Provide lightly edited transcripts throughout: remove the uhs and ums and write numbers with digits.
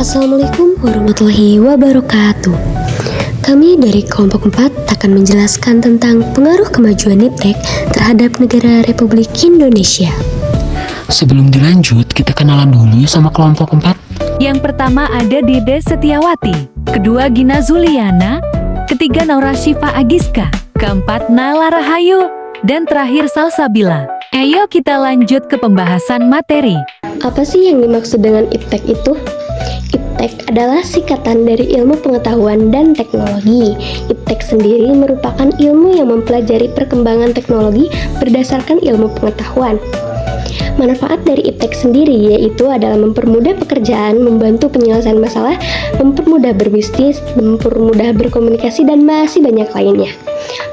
Assalamualaikum warahmatullahi wabarakatuh. Kami dari kelompok 4 akan menjelaskan tentang pengaruh kemajuan iptek terhadap negara Republik Indonesia. Sebelum dilanjut, kita kenalan dulu sama kelompok 4. Yang pertama ada Dede Setiawati, kedua Gina Zuliana, ketiga Naura Syifa Agiska, keempat Nala Rahayu, dan terakhir Salsabila. Ayo kita lanjut ke pembahasan materi. Apa sih yang dimaksud dengan iptek itu? Iptek adalah singkatan dari ilmu pengetahuan dan teknologi. Iptek sendiri merupakan ilmu yang mempelajari perkembangan teknologi berdasarkan ilmu pengetahuan. Manfaat dari iptek sendiri yaitu adalah mempermudah pekerjaan, membantu penyelesaian masalah, mempermudah berbisnis, mempermudah berkomunikasi, dan masih banyak lainnya.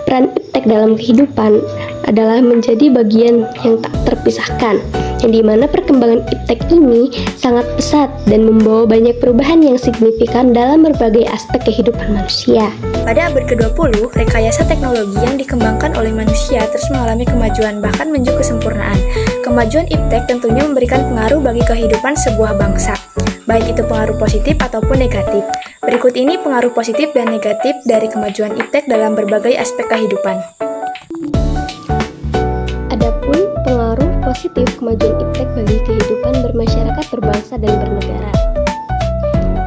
Peran iptek dalam kehidupan adalah menjadi bagian yang tak terpisahkan, yang dimana perkembangan iptek ini sangat pesat dan membawa banyak perubahan yang signifikan dalam berbagai aspek kehidupan manusia. Pada abad ke-20, rekayasa teknologi yang dikembangkan oleh manusia terus mengalami kemajuan bahkan menuju kesempurnaan. Kemajuan iptek tentunya memberikan pengaruh bagi kehidupan sebuah bangsa, baik itu pengaruh positif ataupun negatif. Berikut ini pengaruh positif dan negatif dari kemajuan iptek dalam berbagai aspek kehidupan. Adapun pengaruh positif kemajuan iptek bagi kehidupan bermasyarakat, berbangsa, dan bernegara.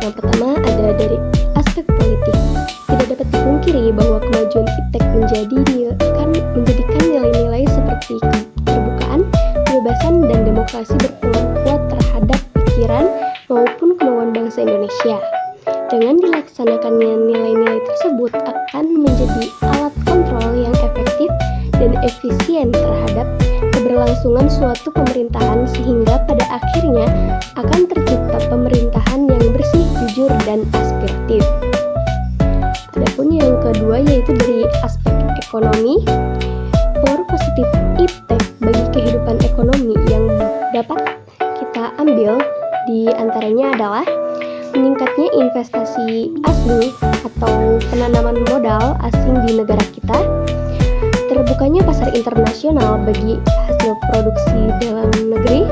Yang pertama ada dari aspek politik. Tidak dapat dipungkiri bahwa kemajuan iptek menjadikan nilai-nilai seperti keterbukaan, kebebasan, dan demokrasi berpeluang kuat terhadap pikiran maupun kemauan bangsa Indonesia. Dengan dilaksanakannya nilai-nilai tersebut akan menjadi alat kontrol yang efektif dan efisien terhadap keberlangsungan suatu pemerintahan sehingga pada akhirnya akan tercipta pemerintahan yang bersih, jujur, dan aspiratif. Adapun yang kedua yaitu dari aspek ekonomi. Pengaruh positif iptek bagi kehidupan ekonomi yang dapat kita ambil di antaranya adalah meningkatnya investasi asing atau penanaman modal asing di negara kita, terbukanya pasar internasional bagi hasil produksi dalam negeri,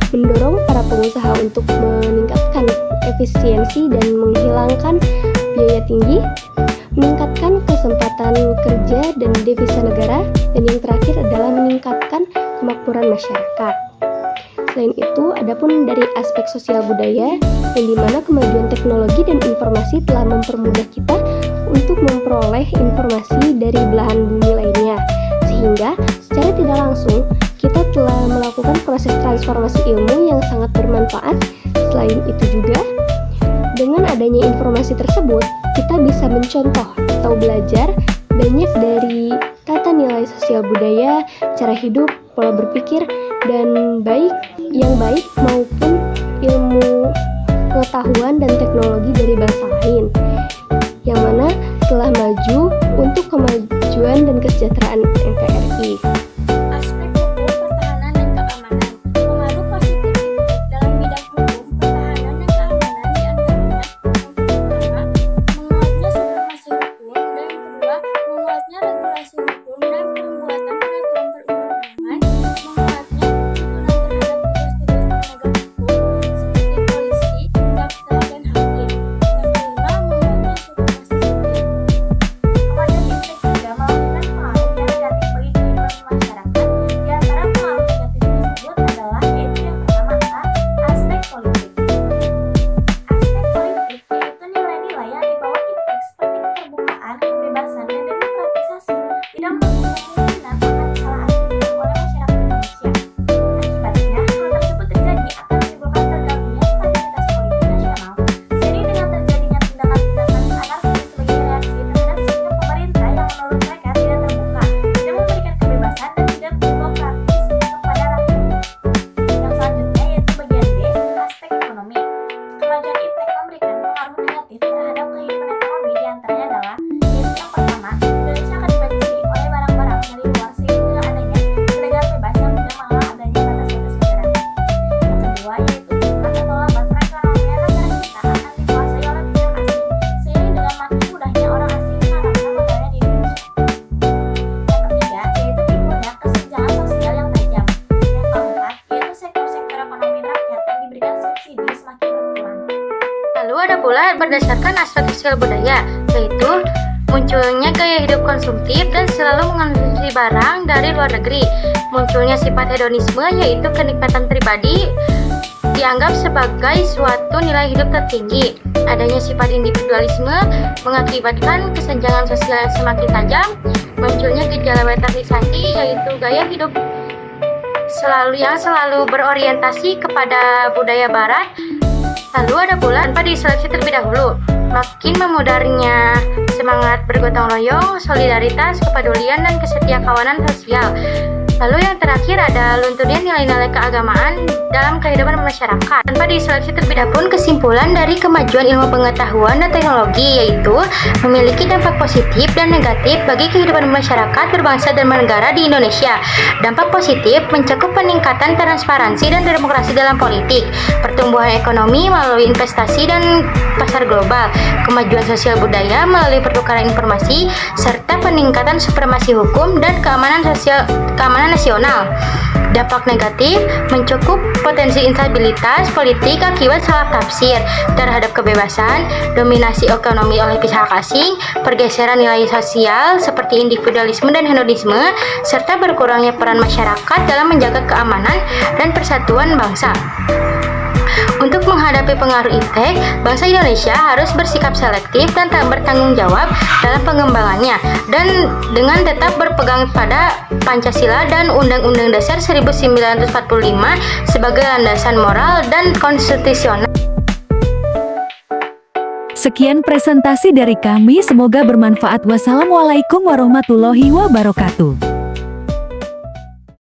mendorong para pengusaha untuk meningkatkan efisiensi dan menghilangkan biaya tinggi, meningkatkan kesempatan kerja dan devisa negara, dan yang terakhir adalah meningkatkan kemakmuran masyarakat. Selain itu, adapun dari aspek sosial budaya, yang dimana kemajuan teknologi dan informasi telah mempermudah kita untuk memperoleh informasi dari belahan bumi lainnya, sehingga secara tidak langsung kita telah melakukan proses transformasi ilmu yang sangat bermanfaat. Selain itu juga, dengan adanya informasi tersebut, kita bisa mencontoh atau belajar banyak dari tata nilai sosial budaya, cara hidup, pola berpikir, dan yang baik maupun ilmu pengetahuan dan teknologi dari bangsa lain, yang mana telah maju untuk kemajuan dan kesejahteraan NKRI. Aspek hukum, pertahanan, dan keamanan. Pengaruh positif iptek dalam bidang hukum, pertahanan, dan keamanan diantaranya yang pertama, menguatnya supremasi hukum, dan yang kedua, menguatnya regulasi hukum dan pembuatan peraturan perundang-undangan, menguatnya tuntunan terhadap tugas-tugas penegak hukum seperti polisi, jaksa, dan hakim. Yang kelima, menguatnya supremasi sipil. Kemajuan iptek juga melakukan pengaruh yang negatif bagi kehidupan masyarakat. pula berdasarkan aspek sosial budaya, yaitu munculnya gaya hidup konsumtif dan selalu mengonsumsi barang dari luar negeri. Munculnya sifat hedonisme, yaitu kenikmatan pribadi dianggap sebagai suatu nilai hidup tertinggi. Adanya sifat individualisme mengakibatkan kesenjangan sosial yang semakin tajam. Munculnya gejala wetarisasi, yaitu gaya hidup selalu berorientasi kepada budaya barat. Lalu ada pula tanpa diseleksi terlebih dahulu, makin memudarnya semangat bergotong royong, solidaritas, kepedulian, dan kesetiakawanan sosial. Lalu yang terakhir ada lunturnya nilai-nilai keagamaan dalam kehidupan masyarakat. Tanpa diseleksi terlebih dahulu, kesimpulan dari kemajuan ilmu pengetahuan dan teknologi yaitu memiliki dampak positif dan negatif bagi kehidupan masyarakat berbangsa dan bernegara di Indonesia. Dampak positif mencakup peningkatan transparansi dan demokrasi dalam politik, pertumbuhan ekonomi melalui investasi dan pasar global, kemajuan sosial budaya melalui pertukaran informasi, serta peningkatan supremasi hukum dan keamanan nasional. Dampak negatif mencakup potensi instabilitas politik akibat salah tafsir terhadap kebebasan, dominasi ekonomi oleh pihak asing, pergeseran nilai sosial seperti individualisme dan hedonisme, serta berkurangnya peran masyarakat dalam menjaga keamanan dan persatuan bangsa. Untuk menghadapi pengaruh iptek, bangsa Indonesia harus bersikap selektif dan tak bertanggung jawab dalam pengembangannya, dan dengan tetap berpegang pada Pancasila dan Undang-Undang Dasar 1945 sebagai landasan moral dan konstitusional. Sekian presentasi dari kami, semoga bermanfaat. Wassalamualaikum warahmatullahi wabarakatuh.